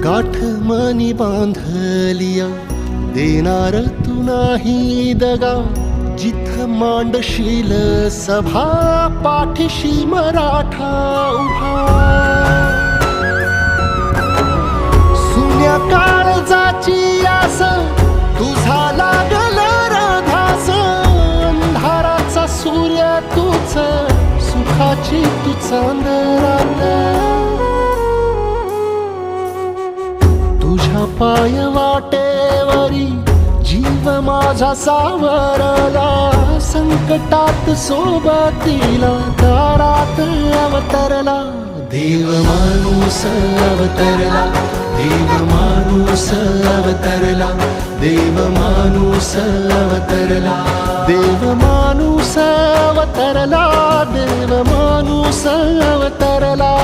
गाठ मनी बांधलिया देणार तू नाही दगा. जिथ मांडशील सभा पाठीशी मराठा उभा. सुन्या काळजाची आस तुझा लागल राधास. अंधाराचा सूर्य तूच सुखाची तू चांदरात. तुझ्या पाय वाटेवरी जीव माझा सावरला. संकटात सोबतीला दारात अवतरला. देव माणूस अवतरला. देव माणूस अवतरला. देव माणूस अवतरला. देव माणूस अवतरला. देव माणूस अवतरला.